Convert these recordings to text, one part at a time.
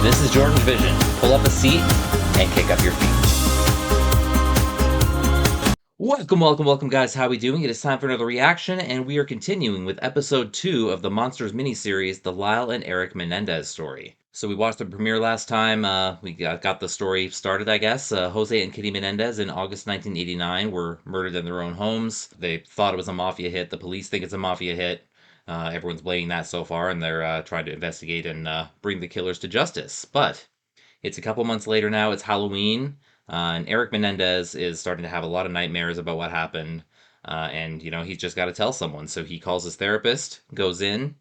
This is JordangeVision. Pull up a seat and kick up your feet. Welcome, guys. How are we doing? It is time for another reaction, and we are continuing with episode 2 of the Monsters miniseries, the Lyle and Erik Menendez story. So we watched the premiere last time. We got the story started, I guess. Jose and Kitty Menendez in August 1989 were murdered in their own homes. They thought it was a mafia hit. The police think it's a mafia hit. Everyone's blaming that so far, and they're trying to investigate and bring the killers to justice. But it's a couple months later now. It's Halloween. And Erik Menendez is starting to have a lot of nightmares about what happened. And, he's just got to tell someone. So he calls his therapist, goes in,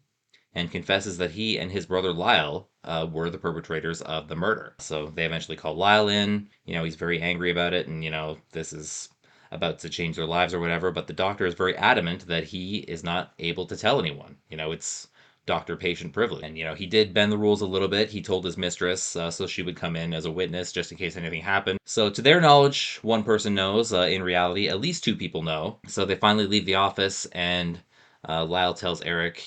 and confesses that he and his brother Lyle were the perpetrators of the murder. So they eventually call Lyle in. He's very angry about it. And, this is about to change their lives or whatever. But the doctor is very adamant that he is not able to tell anyone. It's doctor-patient privilege. And, he did bend the rules a little bit. He told his mistress so she would come in as a witness just in case anything happened. So to their knowledge, one person knows. In reality, at least 2 people know. So they finally leave the office, and Lyle tells Erik,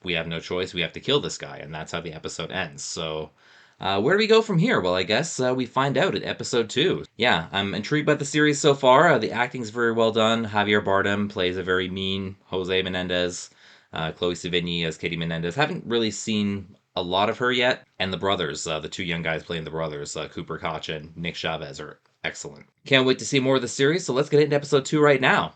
we have no choice. We have to kill this guy. And that's how the episode ends. So where do we go from here? Well, I guess we find out at episode 2. Yeah, I'm intrigued by the series so far. The acting's very well done. Javier Bardem plays a very mean Jose Menendez. Chloe Sevigny as Kitty Menendez. Haven't really seen a lot of her yet. And the brothers, the 2 young guys playing the brothers, Cooper Koch and Nick Chavez, are excellent. Can't wait to see more of the series, so let's get into episode 2 right now.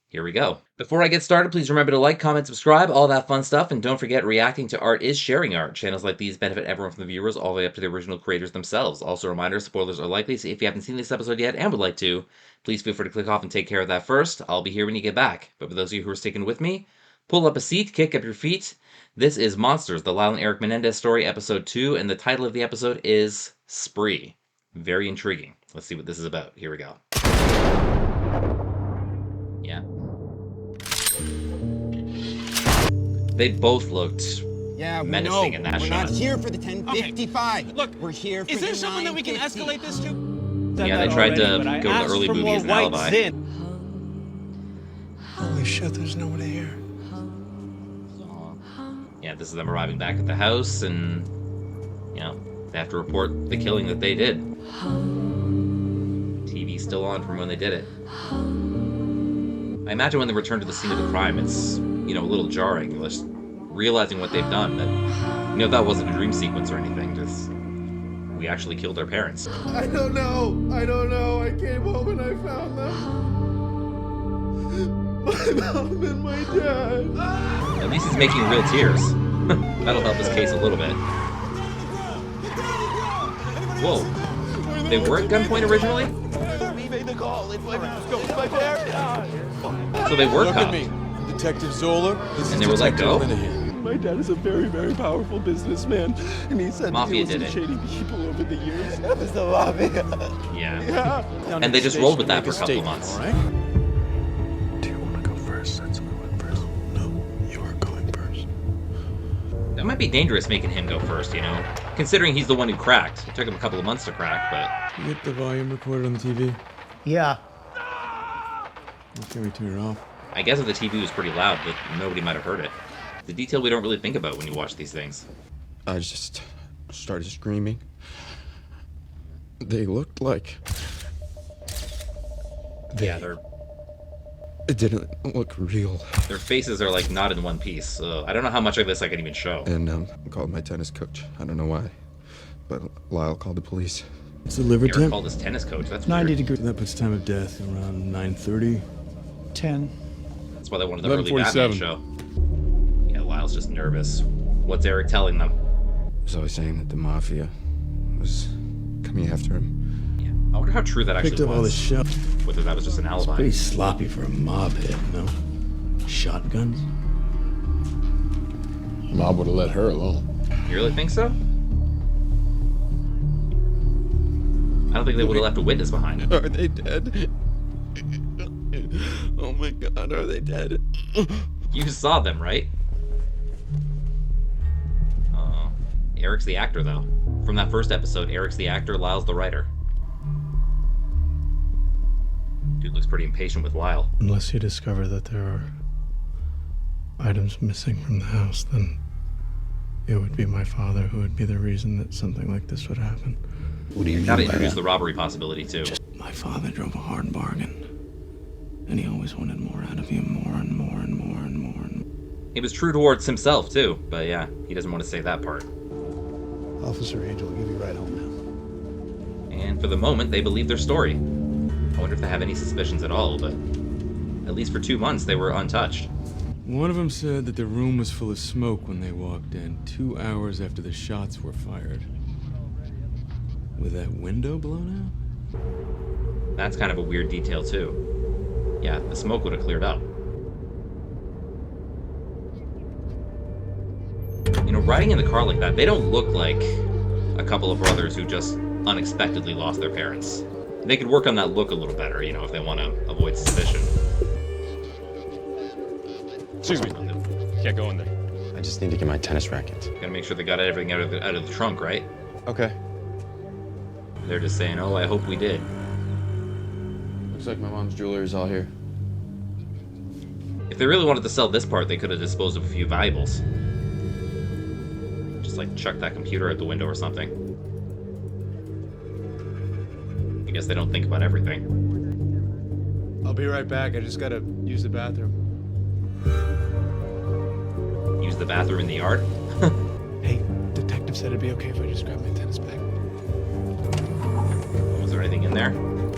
Here we go. Before I get started, please remember to like, comment, subscribe, all that fun stuff, and don't forget, reacting to art is sharing art. Channels like these benefit everyone from the viewers all the way up to the original creators themselves. Also a reminder, spoilers are likely, so if you haven't seen this episode yet and would like to, please feel free to click off and take care of that first. I'll be here when you get back. But for those of you who are sticking with me, pull up a seat, kick up your feet. This is Monsters, the Lyle and Erik Menendez story, episode 2, and the title of the episode is Spree. Very intriguing. Let's see what this is about. Here we go. Yeah. They both looked menacing in that shot. We're not here for the 10:55. Okay. Look, we're here for is there the someone that we can 9:50. escalate this to? Yeah, they tried to go to the early movie as an alibi. Holy shit, there's nobody here. Yeah, this is them arriving back at the house, and, they have to report the killing that they did. TV's still on from when they did it. I imagine when they return to the scene of the crime, it's, a little jarring, just realizing what they've done, that, that wasn't a dream sequence or anything, just, we actually killed our parents. I don't know. I came home and I found them. My mom and my dad. At least he's making real tears. That'll help his case a little bit. Whoa. They were at gunpoint originally? We made the call. It's my parents. So they were Look cops. at me. Detective Zoller. This And is they were let Detective go? Linehan. My dad is a very, very powerful businessman, and he said Mafia he did it. shady people over the years. That was the mafia. Yeah. Now, And they just rolled with that for a make couple statement, months. all right? Do you want to go first? That's who went first. No, you're going first. That might be dangerous making him go first, Considering he's the one who cracked. It took him a couple of months to crack, but... You get the volume recorded on the TV? Yeah. Can we turn it off? I guess if the TV was pretty loud, but nobody might have heard it. The detail we don't really think about when you watch these things. I just started screaming. They looked like... Yeah, It didn't look real. their faces are, not in one piece. So I don't know how much of this I can even show. And I called my tennis coach. I don't know why, but Lyle called the police. It's a liver Erik temp. called his tennis coach. That's 90 weird. degrees. That puts time of death around 9:30. 10. That's why they wanted the early Batman 11:47. show. Yeah, Lyle's just nervous. What's Erik telling them? He was always saying that the mafia was coming after him. Yeah. I wonder how true that actually Picked up was. all the shit. Whether that was just an alibi. Pretty sloppy for a mob head, no? Shotguns? Mob would have let her alone. You really think so? I don't think they would have left a witness behind. Are they dead? Oh my god, are they dead? You saw them, right? Erik's the actor, though. From that first episode, Erik's the actor, Lyle's the writer. Dude looks pretty impatient with Lyle. Unless you discover that there are items missing from the house, then it would be my father who would be the reason that something like this would happen. What do you Gotta mean by introduce that? the robbery possibility, too. My father drove a hard bargain, and he always wanted more out of you, more and more and more and more and more. He was true towards himself, too. But yeah, he doesn't want to say that part. Officer Angel will give you a ride home now. And for the moment, they believe their story. I wonder if they have any suspicions at all, but at least for 2 months, they were untouched. One of them said that the room was full of smoke when they walked in, 2 hours after the shots were fired. With that window blown out? That's kind of a weird detail, too. Yeah, the smoke would have cleared up. You know, riding in the car like that, they don't look like a couple of brothers who just unexpectedly lost their parents. They could work on that look a little better, you know, if they want to avoid suspicion. Excuse me. Can't go in there. I just need to get my tennis racket. Gotta make sure they got everything out of the trunk, right? Okay. They're just saying, oh, I hope we did. Looks like my mom's jewelry is all here. If they really wanted to sell this part, they could have disposed of a few valuables. Just like chuck that computer out the window or something. I guess they don't think about everything. I'll be right back. I just gotta use the bathroom. Use the bathroom in the yard? Hey, detective said it'd be okay if I just grab my tennis bag. Was there anything in there?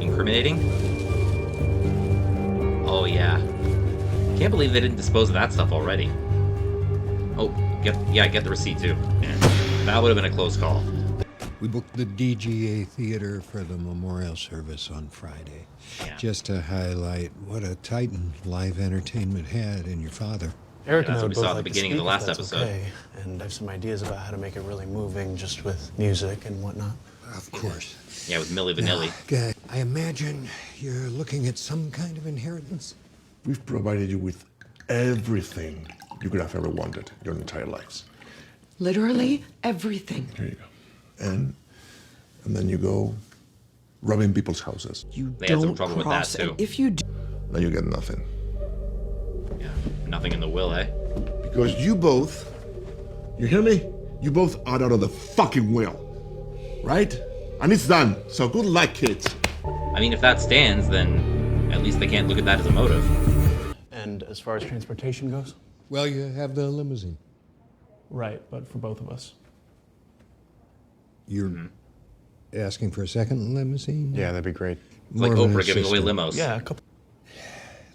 Incriminating? Oh, yeah. Can't believe they didn't dispose of that stuff already. Oh, get the receipt, too. Yeah. That would have been a close call. We booked the DGA Theater for the memorial service on Friday. Yeah. Just to highlight what a titan live entertainment had in your father. Erik Yeah, and that's I what would we both saw at the like to beginning of the speak, last if that's episode. okay. And I have some ideas about how to make it really moving, just with music and whatnot. Of course. Yeah, with Milli Vanilli. Now, I imagine you're looking at some kind of inheritance. We've provided you with everything you could have ever wanted your entire lives. Literally everything. Here you go. And then you go robbing people's houses. You They had some don't trouble with that, cross, too. and if you do, Then you get nothing. Yeah, nothing in the will, eh? Because you both, you hear me? You both are out of the fucking will. Right? And it's done. So good luck, kids. I mean, if that stands, then at least they can't look at that as a motive. And as far as transportation goes? Well, you have the limousine. Right, but for both of us. You're asking for a second limousine? Yeah, that'd be great. It's like More of an Oprah giving away assistant. limos. Yeah, a couple.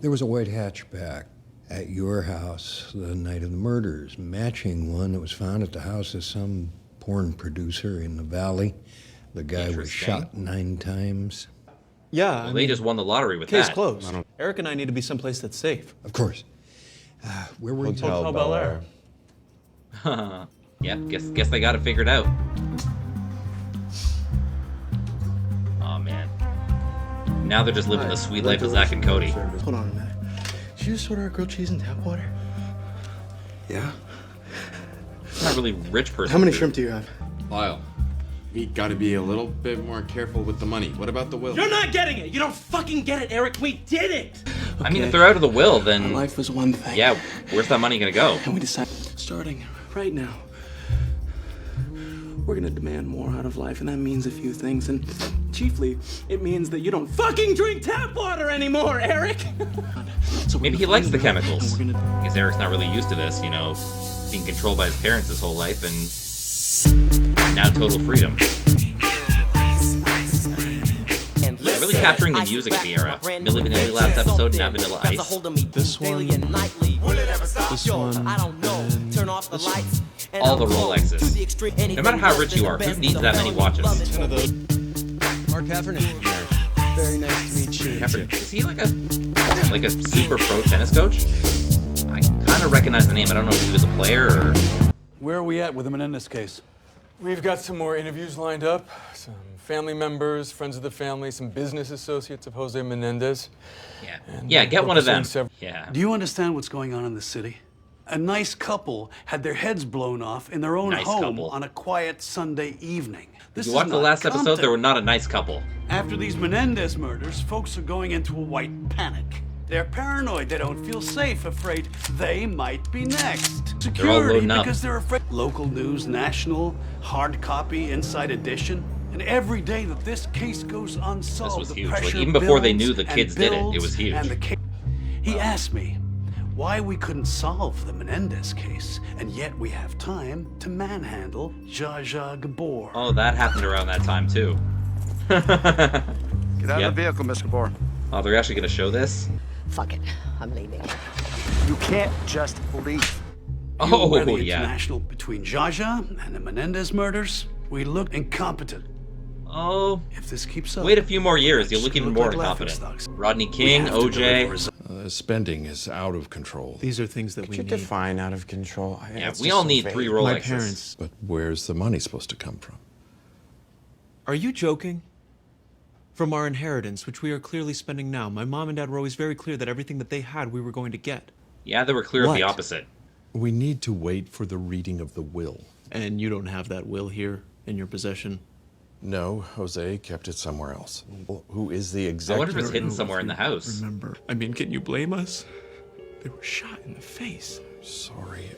There was a white hatchback at your house the night of the murders, matching one that was found at the house of some porn producer in the valley. The guy was Interesting. shot 9 times. Yeah, Well, they just won the lottery with case that. closed. Erik and I need to be someplace that's safe. Of course. Where were you? Hotel Bel Air. Yeah, guess they got it figured out. Oh man. Now they're just living the sweet life of Zach and Cody. Hold on a minute. Did you just order a grilled cheese and tap water? Yeah? It's not really rich person. How many food. shrimp do you have? Lyle, we gotta be a little bit more careful with the money. What about the will? You're not getting it! You don't fucking get it, Erik! We did it! I mean, if they're out of the will, then Life was one thing. yeah, where's that money gonna go? And we decided, starting right now, we're gonna demand more out of life, and that means a few things, and chiefly, it means that you don't fucking drink tap water anymore, Erik! So Maybe he likes the chemicals. Because Eric's not really used to this, you know, being controlled by his parents his whole life, and now total freedom. Really capturing the music of the era. Milli Vanilli last episode, now Vanilla Ice. This one, this one, and All the Rolexes. No matter how rich you are, who needs that many watches? 10 of those. Mark Heffernan. Very nice to meet you. Heffernan, is he like a super pro tennis coach? I kind of recognize the name. I don't know if he was a player or... Where are we at with the Menendez case? We've got some more interviews lined up. Some family members, friends of the family, some business associates of Jose Menendez. Yeah, And yeah, get we're one of them. pursuing Yeah. Do you understand what's going on in the city? A nice couple had their heads blown off in their own Nice home couple. on a quiet Sunday evening. This You is watched the not last episode, Compton. they were not a nice couple. After these Menendez murders, folks are going into a white panic. They're paranoid. They don't feel safe, afraid they might be next. They're all Security loading up. because they're afraid. Local news, national, hard copy, inside edition. And every day that this case goes unsolved, This was the huge. Like, pressure even before they builds knew the and kids did it, it builds, was huge. and the he asked me why we couldn't solve the Menendez case, and yet we have time to manhandle Zsa Zsa Gabor. Oh, that happened around that time too. Get out of the vehicle, Mr. Gabor. Oh, they're actually gonna show this? Fuck it. I'm leaving. You can't just leave. Oh, You were the yeah. international between Zsa Zsa and the Menendez murders. We look incompetent. Oh, if this keeps up, wait a few more years, you'll look even more like incompetent. laughingstocks. Rodney King, OJ. Spending is out of control. These are things that we need. define out of control? Yeah, we all need 3 Rolexes. My parents. But where's the money supposed to come from? Are you joking? From our inheritance, which we are clearly spending now. My mom and dad were always very clear that everything that they had, we were going to get. Yeah, they were clear of the opposite. We need to wait for the reading of the will. And you don't have that will here in your possession? No, Jose kept it somewhere else. Well, who is the I executor? wonder if it's hidden somewhere in the house. Remember, I mean, can you blame us? They were shot in the face. Sorry,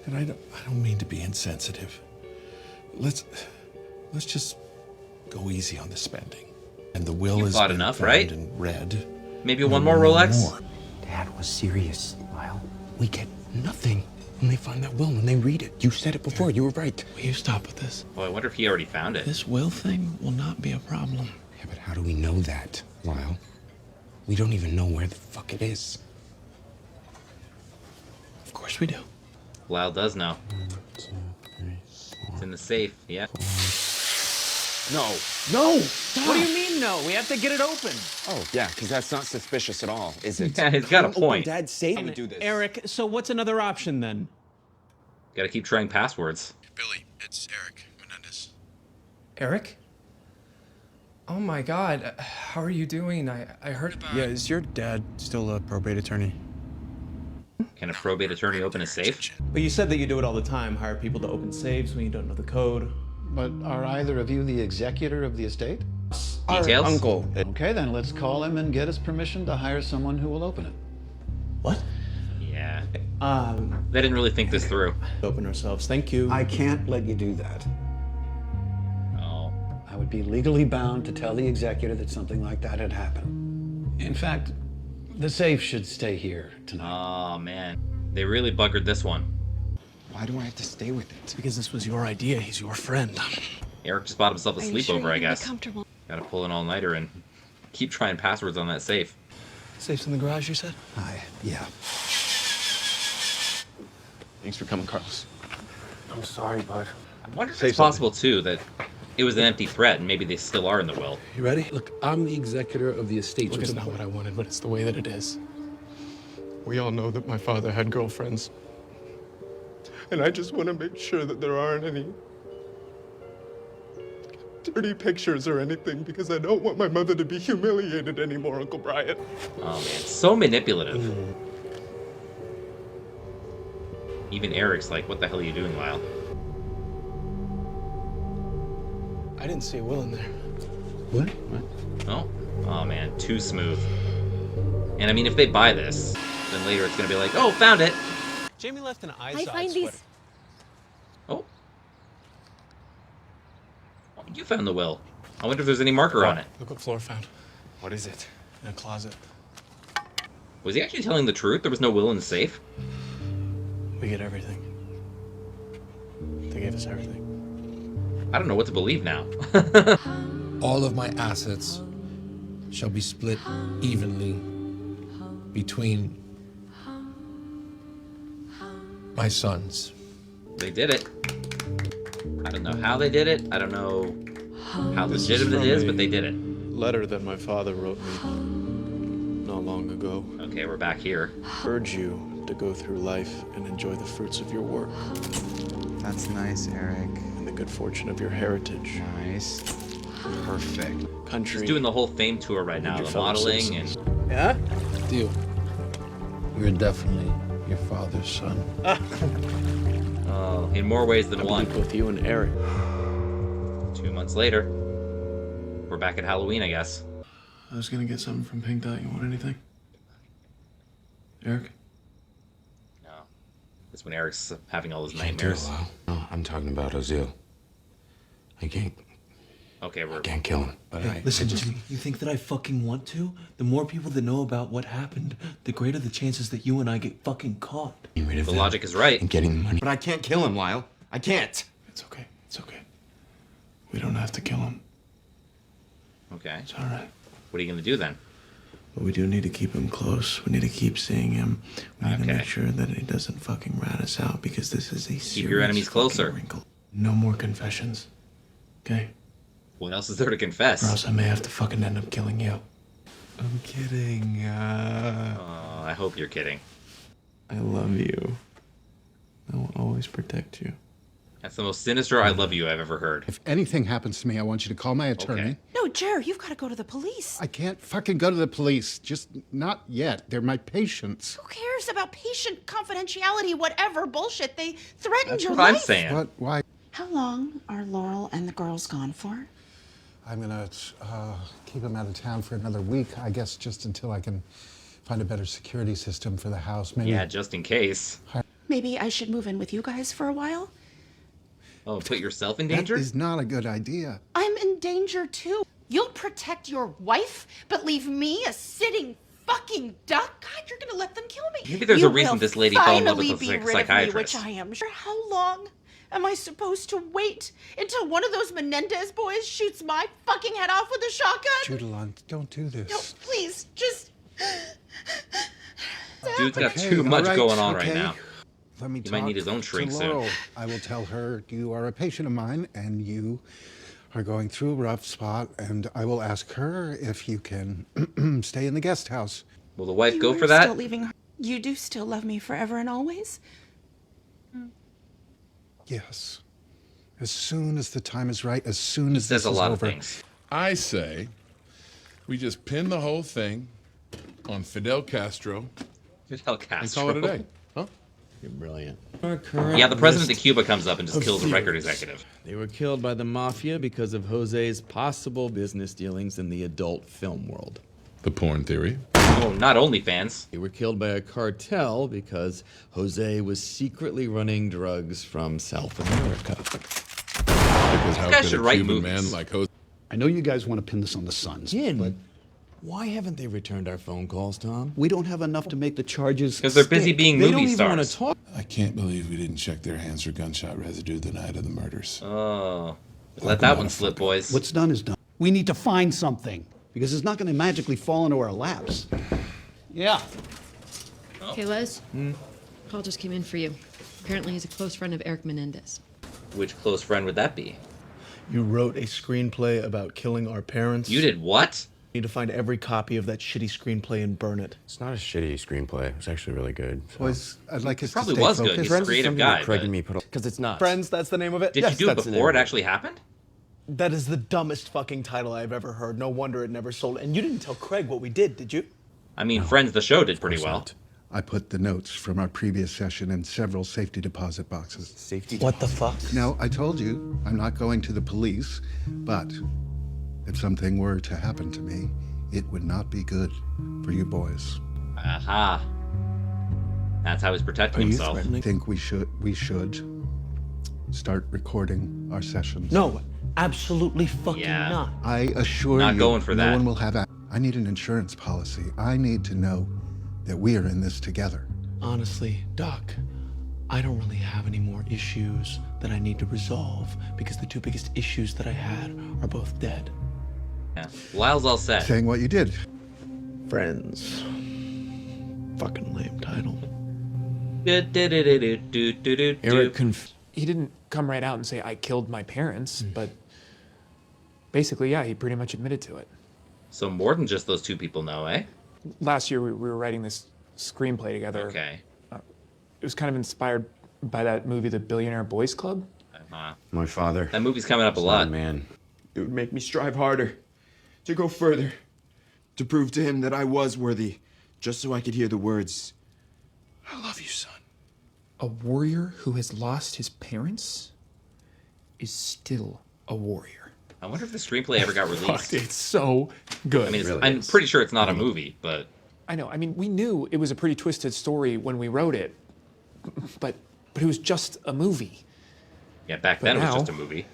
and I don't mean to be insensitive. Let's just go easy on the spending. And the will You is thought enough, right? And read. Maybe one more Rolex? More. Dad was serious, Lyle. We get nothing when they find that will, when they read it. You said it before, you were right. Will you stop with this? Well, I wonder if he already found it. This will thing will not be a problem. Yeah, but how do we know that, Lyle? We don't even know where the fuck it is. Of course we do. Lyle does know. It's in the safe, yeah. No! What do you mean no? We have to get it open. Oh, yeah, because that's not suspicious at all, is it? Yeah, he's got a point. Dad's safe. We do this. Eric, so what's another option then? Gotta keep trying passwords. Billy, it's Erik Menendez. Erik? Oh my god, how are you doing? I heard about... Yeah, is your dad still a probate attorney? Can a probate attorney open a safe? But you said that you do it all the time, hire people to open safes when you don't know the code. But are either of you the executor of the estate? Details? Our uncle. Okay, then let's call him and get his permission to hire someone who will open it. What? Yeah. They didn't really think this through. Open ourselves, thank you. I can't let you do that. Oh. I would be legally bound to tell the executor that something like that had happened. In fact, the safe should stay here tonight. Oh, man. They really buggered this one. Why do I have to stay with it? Because this was your idea. He's your friend. Erik just bought himself a sleepover, I guess. Comfortable? Gotta pull an all-nighter and keep trying passwords on that safe. Safe's in the garage, you said? Yeah. Thanks for coming, Carlos. I'm sorry, bud. I wonder if it's possible, too, that it was an empty threat and maybe they still are in the will. You ready? Look, I'm the executor of the estate. Look, it's not what I wanted, but it's the way that it is. We all know that my father had girlfriends. And I just want to make sure that there aren't any dirty pictures or anything, because I don't want my mother to be humiliated anymore, Uncle Brian. Oh, man. So manipulative. Even Eric's like, what the hell are you doing, Lyle? I didn't see a will in there. What? Oh. Oh, man. Too smooth. And, I mean, if they buy this, then later it's going to be like, oh, found it. Jamie left an I find these... Oh. You found the will. I wonder if there's any marker on it. Look what Flora found. What is it? In a closet. Was he actually telling the truth? There was no will in the safe? We get everything. They gave us everything. I don't know what to believe now. All of my assets shall be split evenly between my sons. They did it. I don't know how they did it. I don't know how legitimate it is, but they did it. Letter that my father wrote me not long ago. Okay, we're back here. Urge you to go through life and enjoy the fruits of your work. That's nice, Erik. And the good fortune of your heritage. Nice. Perfect. Country. He's doing the whole fame tour right now, the modeling and... Yeah? Deal. You're definitely your father's son. Oh, in more ways than one. Both you and Erik. 2 months later, we're back at Halloween, I guess. I was gonna get something from Pink Dot. You want anything? Erik? No. It's when Eric's having all his Can't do it, nightmares. Lyle. No, I'm talking about Oziel. I can't kill him. But Hey, listen to me. You think that I fucking want to? The more people that know about what happened, the greater the chances that you and I get fucking caught. The logic is right. And getting the money. But I can't kill him, Lyle. I can't. It's okay. It's okay. We don't have to kill him. Okay. It's all right. What are you gonna do then? But we do need to keep him close. We need to keep seeing him. We need to make sure that he doesn't fucking rat us out because this is a serious Keep your enemies closer. wrinkle. No more confessions. Okay? What else is there to confess? Or else I may have to fucking end up killing you. I'm kidding. Oh, I hope you're kidding. I love you. I will always protect you. That's the most sinister I love you I've ever heard. If anything happens to me, I want you to call my attorney. Okay. No, Jer, you've got to go to the police. I can't fucking go to the police. Just not yet. They're my patients. Who cares about patient confidentiality, whatever bullshit? They threatened That's your what life. I'm saying. What? Why? How long are Laurel and the girls gone for? I'm gonna keep them out of town for another week, I guess, just until I can find a better security system for the house. Maybe. Yeah, just in case. Maybe I should move in with you guys for a while? Oh, put yourself in danger? That is not a good idea. I'm in danger too. You'll protect your wife, but leave me a sitting fucking duck? God, you're gonna let them kill me. Maybe there's a reason this lady fell in love with finally a be rid psychiatrist. of me, which I am sure. How long am I supposed to wait until one of those Menendez boys shoots my fucking head off with a shotgun? Judelant, don't do this. No, please, just... Dude's got Okay, too much all right, going on okay. right now. Let me He might need his own talk shrink to soon. Laurel. I will tell her you are a patient of mine and you are going through a rough spot, and I will ask her if you can stay in the guest house. Will the wife You go are for that? Still leaving her. You do still love me forever and always? Yes. As soon as the time is right, as soon as Says this a is lot over. of things. I say we just pin the whole thing on Fidel Castro Fidel and Castro. call it a day. Huh? You're brilliant. Yeah, the president of Cuba comes up and just kills a record executive. They were killed by the mafia because of Jose's possible business dealings in the adult film world. The porn theory. Oh, not OnlyFans. They were killed by a cartel because Jose was secretly running drugs from South America. Because how guy could should a write Cuban movies. man like Jose? I know you guys want to pin this on the Suns, but Why haven't they returned our phone calls, Tom? we don't have enough to make the charges. Because they're busy stick. being They movie don't even want to stars. talk. I can't believe we didn't check their hands for gunshot residue the night of the murders. Oh, let that one slip, boys. What's done is done. We need to find something because it's not going to magically fall into our laps. Yeah. Hey, Les. Call just came in for you. Apparently he's a close friend of Erik Menendez. Which close friend would that be? You wrote a screenplay about killing our parents. You did what? Need to find every copy of that shitty screenplay and burn it. It's not a shitty screenplay. It was actually really good. Boys, I'd like us Probably to stay was good. focused. He's a creative guy. Craig but- and me put because it's not. Friends, that's the name of it? Did Yes, you do it that's the name before of it actually happened? That is the dumbest fucking title I've ever heard. No wonder it never sold. And you didn't tell Craig what we did you? I mean, Friends, the show, did pretty well. I put the notes from our previous session in several safety deposit boxes. Safety. What the fuck? Now, I told you I'm not going to the police, but if something were to happen to me, it would not be good for you boys. Aha. That's how he's protecting himself. I think we should start recording our sessions. No, absolutely fucking Yeah. not. I assure Not you, going for no that. one will have. I need an insurance policy. I need to know that we are in this together. Honestly, Doc, I don't really have any more issues that I need to resolve because the two biggest issues that I had are both dead. Yeah. Lyle's all set. Saying what you did. Friends. Fucking lame title. Eric He didn't come right out and say, I killed my parents, but basically, yeah, he pretty much admitted to it. So more than just those two people know, eh? Last year, we were writing this screenplay together. Okay. It was kind of inspired by that movie, The Billionaire Boys Club. My father. That movie's coming up a lot. Man. It would make me strive harder, to go further, to prove to him that I was worthy, just so I could hear the words, I love you, son. A warrior who has lost his parents is still a warrior. I wonder if the screenplay ever got released. It's so good. I mean, I'm pretty sure it's not a movie, but I know. I mean, we knew it was a pretty twisted story when we wrote it, but it was just a movie. Yeah, back then it was just a movie.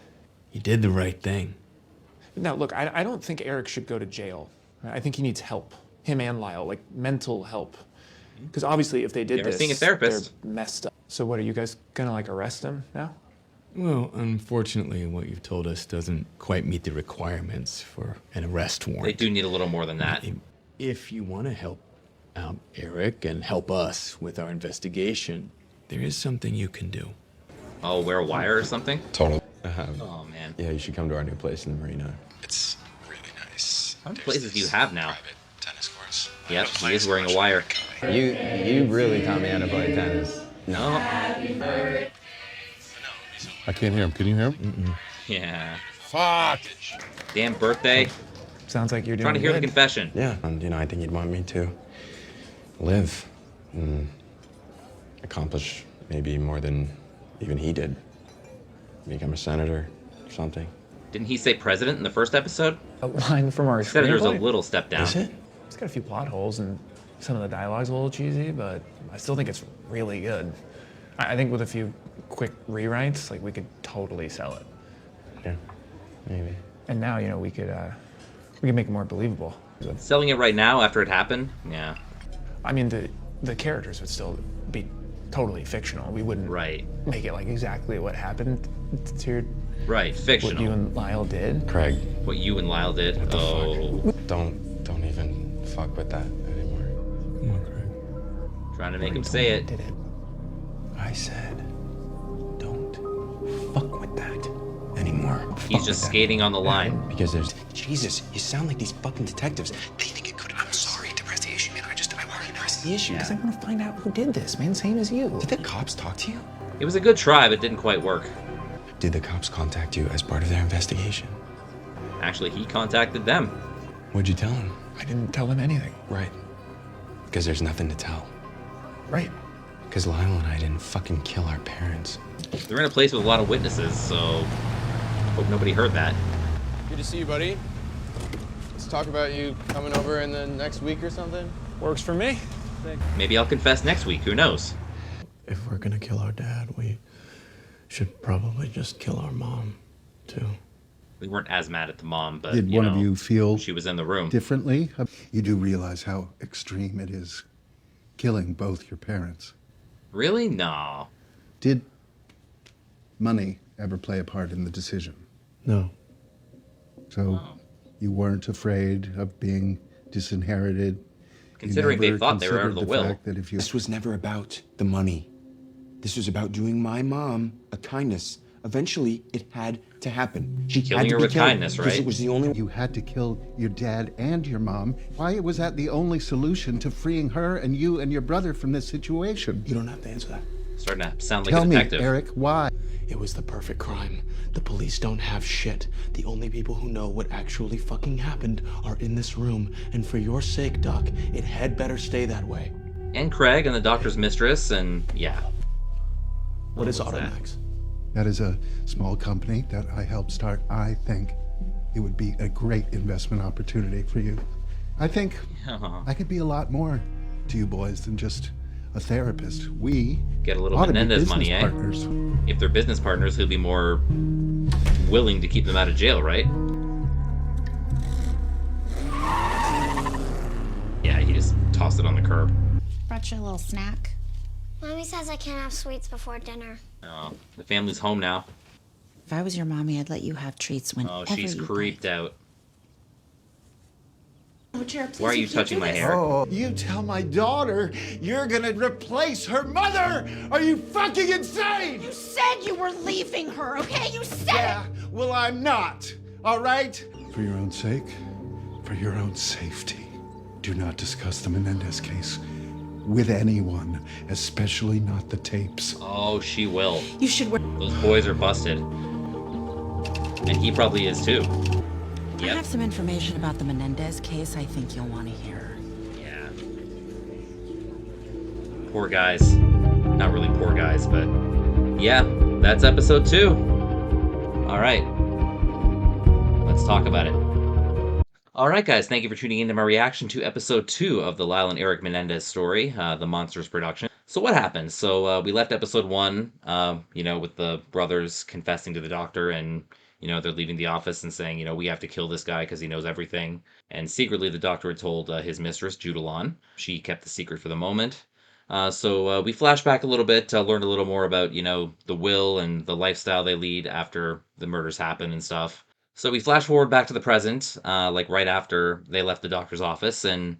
You did the right thing. Now, look, I don't think Erik should go to jail. I think he needs help. Him and Lyle, like mental help. Because obviously, if they did Never this, seeing a therapist. they're messed up. So what, are you guys gonna like arrest him now? Well, unfortunately, what you've told us doesn't quite meet the requirements for an arrest warrant. They do need a little more than that. If you want to help out Erik and help us with our investigation, there is something you can do. Oh, wear a wire or something? Total. Oh, man. Yeah, you should come to our new place in the marina. It's really nice. How many places do you have now? Tennis courts. Yep, he is wearing a wire. You really taught me how to play tennis. No. I can't hear him. Can you hear him? Yeah. Fuck! Damn birthday. Sounds like you're doing Trying to hear the good. confession. Yeah, and I think he'd want me to live and accomplish maybe more than even he did. Become a senator or something. Didn't he say president in the first episode? A line from our Senator's a screenplay? little step down. Is it? It's got a few plot holes and some of the dialogue's a little cheesy, but I still think it's really good. I think with a few quick rewrites, like we could totally sell it. Yeah, maybe. And now, you know, we could make it more believable. Selling it right now after it happened? Yeah. I mean, the characters would still be totally fictional. We wouldn't make it like exactly what happened to Right, fictional. what you and Lyle did. Craig. What you and Lyle did? What the Oh. fuck? Don't even fuck with that anymore. Come on, Craig. Trying to make him say it. Did it? I said, don't fuck with that anymore. He's just skating on the line. Because there's Jesus, you sound like these fucking detectives. They think it could. I'm sorry to press the issue, man. I already pressed the issue. Because I want to find out who did this, man. Same as you. Did the cops talk to you? It was a good try, but didn't quite work. Did the cops contact you as part of their investigation? Actually, he contacted them. What'd you tell him? I didn't tell him anything. Right. Because there's nothing to tell. Right. Because Lyle and I didn't fucking kill our parents. They're in a place with a lot of witnesses, so hope nobody heard that. Good to see you, buddy. Let's talk about you coming over in the next week or something. Works for me. Maybe I'll confess next week, who knows? If we're gonna kill our dad, we should probably just kill our mom, too. We weren't as mad at the mom, but Did one of you feel she was in the room. differently? You do realize how extreme it is killing both your parents. Really? No. Did money ever play a part in the decision? No. So you weren't afraid of being disinherited? Considering they thought they were out of the will. Fact that if you... This was never about the money. This was about doing my mom a kindness. Eventually, it had to happen. She Killing had to her be with killed kindness, because right? It was the only. You had to kill your dad and your mom. Why was that the only solution to freeing her and you and your brother from this situation? You don't have to answer that. Starting to sound like Tell a me, detective. Erik, why? It was the perfect crime. The police don't have shit. The only people who know what actually fucking happened are in this room. And for your sake, Doc, it had better stay that way. And Craig and the doctor's mistress, and yeah. What is was that? Automax? That is a small company that I helped start. I think it would be a great investment opportunity for you. I think I could be a lot more to you boys than just a therapist. We Get a little ought to be Menendez business money, eh? partners. If they're business partners, he'll be more willing to keep them out of jail, right? Yeah, he just tossed it on the curb. Brought you a little snack. Mommy says I can't have sweets before dinner. Oh, the family's home now. If I was your mommy, I'd let you have treats whenever Oh, she's you creeped out. like. Why are you touching my hair? Oh, you tell my daughter you're gonna replace her mother? Are you fucking insane? You said you were leaving her, okay? You said it! Well, I'm not, all right? For your own sake, for your own safety, do not discuss the Menendez case with anyone, especially not the tapes. Oh, she will. You should wear. Those boys are busted. And he probably is too. I have some information about the Menendez case I think you'll want to hear. Yeah. Poor guys. Not really poor guys, but yeah, that's episode 2. All right. Let's talk about it. All right, guys, thank you for tuning in to my reaction to episode 2 of the Lyle and Erik Menendez story, the Monsters production. So what happened? So we left episode 1, with the brothers confessing to the doctor, and, they're leaving the office and saying, we have to kill this guy because he knows everything. And secretly, the doctor had told his mistress, Judalon. She kept the secret for the moment. So we flash back a little bit, learned a little more about, the will and the lifestyle they lead after the murders happen and stuff. So we flash forward back to the present, right after they left the doctor's office, and,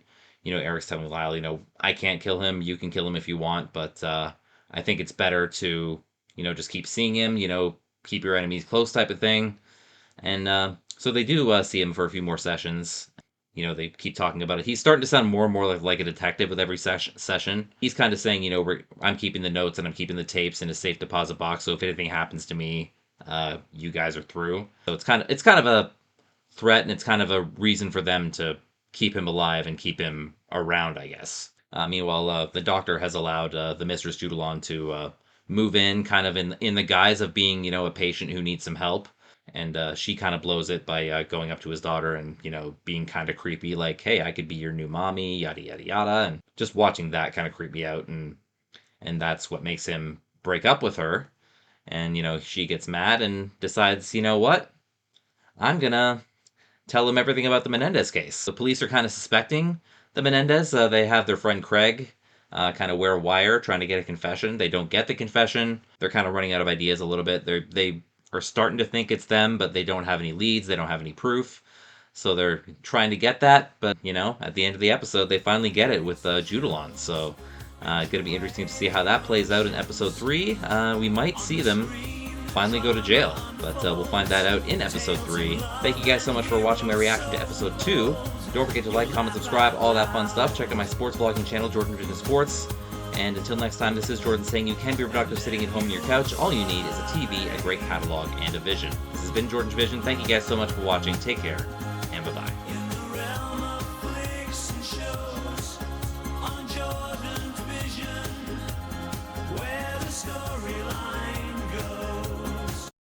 Erik's telling Lyle, I can't kill him, you can kill him if you want, but I think it's better to, just keep seeing him, keep your enemies close type of thing. And so they do see him for a few more sessions. They keep talking about it. He's starting to sound more and more like a detective with every session. He's kind of saying, I'm keeping the notes and I'm keeping the tapes in a safe deposit box, so if anything happens to me, you guys are through. So it's kind of a threat, and it's kind of a reason for them to keep him alive and keep him around, I guess. Meanwhile, the doctor has allowed the Mistress Judalon to move in, kind of in the guise of being, a patient who needs some help. And she kind of blows it by going up to his daughter and, being kind of creepy, like, hey, I could be your new mommy, yada, yada, yada. And just watching that kind of creep me out. And that's what makes him break up with her. And, she gets mad and decides, what? I'm gonna tell him everything about the Menendez case. The police are kind of suspecting the Menendez. They have their friend Craig kind of wear a wire trying to get a confession. They don't get the confession. They're kind of running out of ideas a little bit. They are starting to think it's them, but they don't have any leads. They don't have any proof. So they're trying to get that. But, at the end of the episode, they finally get it with Judalon. So it's going to be interesting to see how that plays out in episode 3. We might see them finally go to jail, but we'll find that out in episode 3. Thank you guys so much for watching my reaction to episode 2. Don't forget to like, comment, subscribe, all that fun stuff. Check out my sports vlogging channel, JordangeVision Sports. And until next time, this is Jordan saying you can be productive sitting at home on your couch. All you need is a TV, a great catalog, and a vision. This has been JordangeVision. Thank you guys so much for watching. Take care, and bye-bye. Storyline